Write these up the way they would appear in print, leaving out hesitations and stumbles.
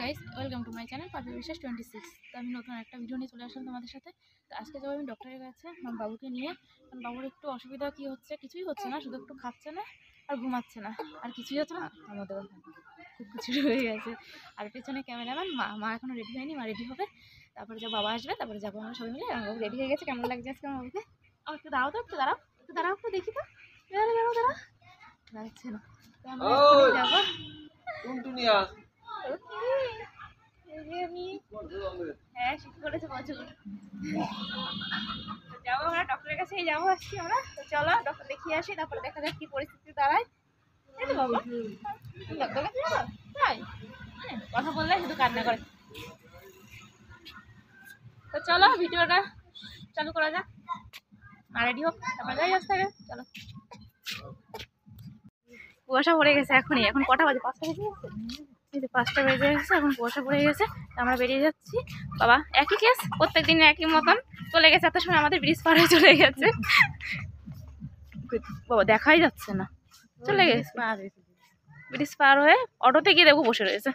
Guys, welcome to my channel পাপি বিশ্বাস 26। তো আমি নতুন একটা ভিডিও নিয়ে চলে আসলাম তোমাদের সাথে। তো আজকে যাবো আমি ডক্টরের কাছে আমার বাবুকে নিয়ে। কারণ বাবুর একটু অসুবিধা কি হচ্ছে, কিছুই হচ্ছে না, শুধু একটু খাচ্ছে না আর ঘুমাচ্ছে না, আর কিছুই হচ্ছে না। আমাদের খুব কিছু হয়ে গেছে। আর পেছনে ক্যামেরাম্যান মা এখনো রেডি হয়নি, মা রেডি হবে, তারপরে যা বাবা আসবে, তারপরে যাবো আমরা সবাই মিলে। আমার বাবু রেডি হয়ে গেছে। কেমন লাগছে আজকে আমার বাবুকে? আমার একটু দাঁড়াও তো, একটু দাঁড়াও, একটু দাঁড়াও, একটু দেখি তো। দাঁড়াও দাঁড়াচ্ছে না, তো আমরা যাবো। হ্যাঁ, শীত করেছে প্রচুর। যাবো আমরা ডক্টরের কাছেই যাবো আজকে আমরা। তো চলো ডক্টর দেখিয়ে আসি, তারপরে দেখা যাক কি পরিস্থিতি দাঁড়ায়। বাবা তাই কথা বললে শুধু কান্না করে। তো চলো ভিডিওটা চালু করা যাক। আর রেডি হোক, তারপরে যাই আসতে হবে। চলো। কুয়াশা পড়ে গেছে এখনই। এখন কটা বাজে? 5টা বেজে গেছে। 5টা বেজে গেছে, এখন কুয়াশা পড়ে গেছে। আমরা বেরিয়ে যাচ্ছি। বাবা একই কেস, প্রত্যেক দিন একই মতন চলে গেছে। এত সময় আমাদের ব্রিজ পার হয়ে চলে গেছে। বাবা দেখাই যাচ্ছে না, চলে গেছে ব্রিজ পার হয়ে। অটোতে গিয়ে দেখো বসে রয়েছে।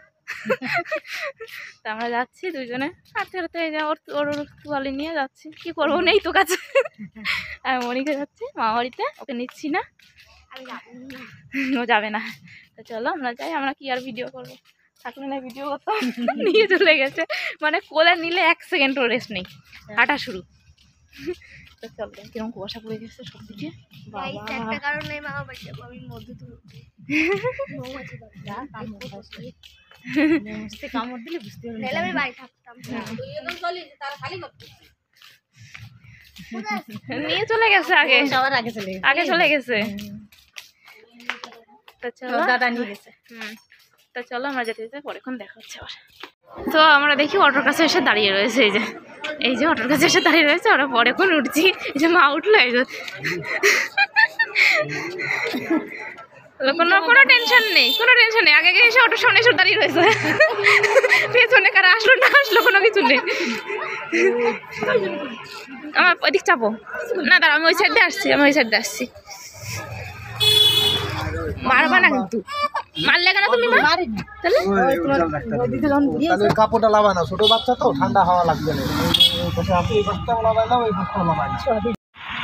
তা আমরা যাচ্ছি দুইজনে হাঁটতে হাঁটতে। এই যে ওর তোয়ালি নিয়ে যাচ্ছি, কি করবো, নেই তো কাছে। আমি মনিকে যাচ্ছি মা বাড়িতে, ওকে নিচ্ছি না, ও যাবে না। তো চলো আমরা যাই। আমরা কি আর ভিডিও করবো, থাকলে না ভিডিও করতাম। নিয়ে চলে গেছে, মানে কোলে নিলে 1 সেকেন্ডও রেস্ট নেই, হাঁটা শুরু। তো চলো, কিরকম কুয়াশা পড়ে গেছে সবদিকে। কামড় দিলে বুঝতে নিয়ে চলে গেছে, আগে চলে গেছে। তো চলো দাদা নিয়ে গেছে। তো চলো আমরা যেতে যেতে পরেক্ষণ দেখা হচ্ছে আবার। তো আমরা দেখি অটোর কাছে এসে দাঁড়িয়ে রয়েছে। এই যে অটোর কাছে এসে দাঁড়িয়ে রয়েছে। ওরা পরেক্ষণ উঠছি। এই যে মা উঠলো, এই যে কোনো টেনশন নেই, কোনো টেনশন নেই। আগে এসে অটোর সামনে এসে দাঁড়িয়ে রয়েছে। পেছনে কারা আসলো না আসলো কোনো কিছু নেই। আমার ওইদিক চাপো না, দাঁড়া, আমি ওই সাইড দিয়ে আসছি। মারবা না কিন্তু, মারলে কেন তুমি? কাপড়টা লাগানো না, ছোট বাচ্চা তো ঠান্ডা হাওয়া লাগবে না।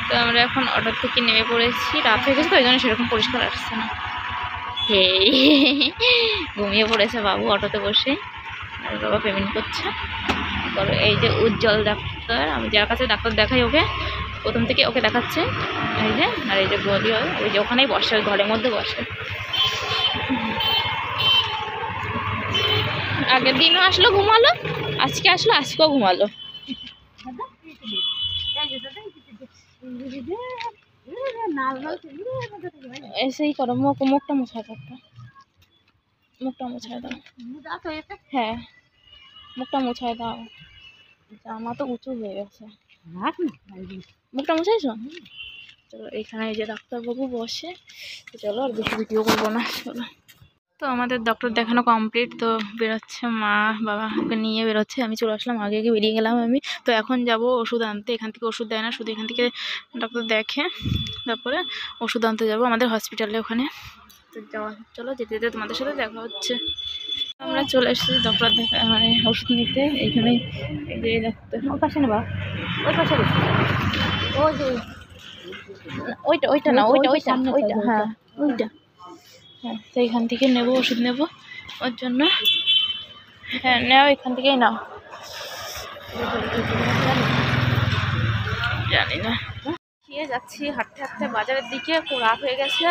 তো আমরা এখন অটো থেকে নেমে পড়েছি। রাত হয়ে গেছে তো ওই জন্য সেরকম পরিষ্কার আসছে না। ঘুমিয়ে পড়েছে বাবু অটোতে বসে, আর বাবা পেমেন্ট করছে। এই যে উজ্জ্বল ডাক্তার, আমি যার কাছে ডাক্তার দেখাই ওকে, প্রথম থেকে ওকে দেখাচ্ছে। এই যে, আর এই যে বলি, ওই যে ওখানেই বসে, ওই ঘরের মধ্যে বসে। আগের দিনও আসলো ঘুমালো, আজকে আসলো, আজকেও ঘুমালো। এসেই করো, মুখটা মোছায় দাও, মুখটা মোছায় দাও। হ্যাঁ, মুখটা মোছায় দাও। জামা তো উঁচু হয়ে গেছে, মুখটা মোছাইছো? চলো, এখানে এই যে ডাক্তারবাবু বসে। তো চলো আর বেশি ভিডিও করবো না, চলো। তো আমাদের ডক্টর দেখানো কমপ্লিট। তো বেরোচ্ছে মা বাবা, ওকে নিয়ে বেরোচ্ছে। আমি চলে আসলাম, আগে বেরিয়ে গেলাম আমি। তো এখন যাব ওষুধ আনতে। এখান থেকে ওষুধ দেয় না, শুধু এখান থেকে ডক্টর দেখে, তারপরে ওষুধ আনতে যাব আমাদের হসপিটালে ওখানে। তো যাওয়া, চলো যেতে যেতে তোমাদের সাথে দেখা হচ্ছে। আমরা চলে এসেছি ডক্টর দেখা, মানে ওষুধ নিতে। এইখানে এই যে ডাক্তার, ওর পাশে নেবা, ওই পাশে ওই যে ওইটা না, ওইটা হ্যাঁ ওইটা। হ্যাঁ, তো এখান থেকে নেবো, ওষুধ নেবো ওর জন্য। হ্যাঁ নাও, এখান থেকেই নাও। জানি না, খেয়ে যাচ্ছি হাঁটতে হাঁটতে বাজারের দিকে। খুব রাত হয়ে গেছে,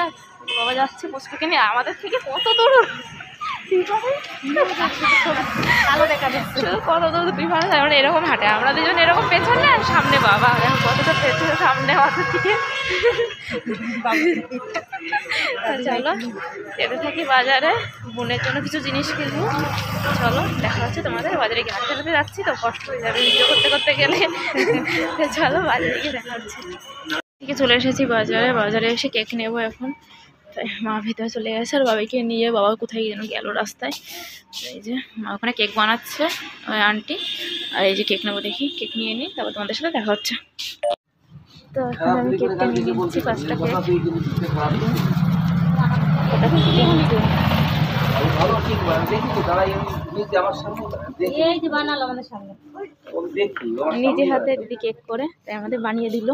বাবা যাচ্ছে পুষ্পকে নিয়ে। আমাদের থেকে কত দূর, আলো দেখা যাচ্ছে কত দূর ডিফারেন্স। আমরা এরকম হাঁটে, আমরা দুজন এরকম পেছনে আর সামনে বাবা, কতটা পেছনে সামনে আমাদের থেকে। চলো যেতে থাকি বাজারে, বোনের জন্য কিছু জিনিস কিনবো। চলো দেখা হচ্ছে তোমাদের। বাজারে গিয়ে হাঁটতে হাঁটতে যাচ্ছি তো কষ্ট হয়ে যাবে ভিডিও করতে করতে গেলে। চলো বাজারে গিয়ে দেখা হচ্ছে। থেকে চলে এসেছি বাজারে। বাজারে এসে কেক নেবো এখন। তাই মা ভিতরে চলে গেছে, আর বাবাকে নিয়ে বাবা কোথায় যেন গেল রাস্তায়। এই যে মা ওখানে কেক বানাচ্ছে ওই আন্টি। আর এই যে কেক নেবো, দেখি কেক নিয়ে নিই, তারপর তোমাদের সাথে দেখা হচ্ছে। তো এখন আমি কেকটা নিয়ে নিচ্ছি, 5টা কেক। ভালো ঠিক মানে দেখি তো দাঁড়াই নিজে আমার সামনে দেখি এই যে বানালো আমাদের সামনে ওকে দেখি নিজে হাতে দিদি কেক করে তাই আমাদের বানিয়ে দিল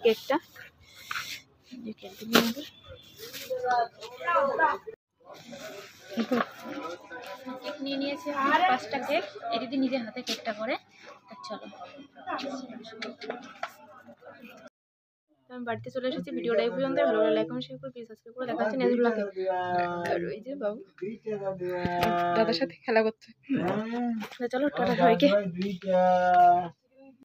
কেকটা যে কেক দিল আমাদের কেক নিয়ে নিয়েছে 5টা কেক এই দিদি নিজে হাতে কেকটা করে চলো আমি বাড়িতে চলে এসেছি ভিডিওটা এই পর্যন্ত ভালো লাগলে লাইক কমেন্ট শেয়ার করে প্লিজ সাবস্ক্রাইব করে দেখা হচ্ছে নেক্সট ব্লগে আর ওই যে বাবু দাদার সাথে খেলা করছে চলো টাটা সবাইকে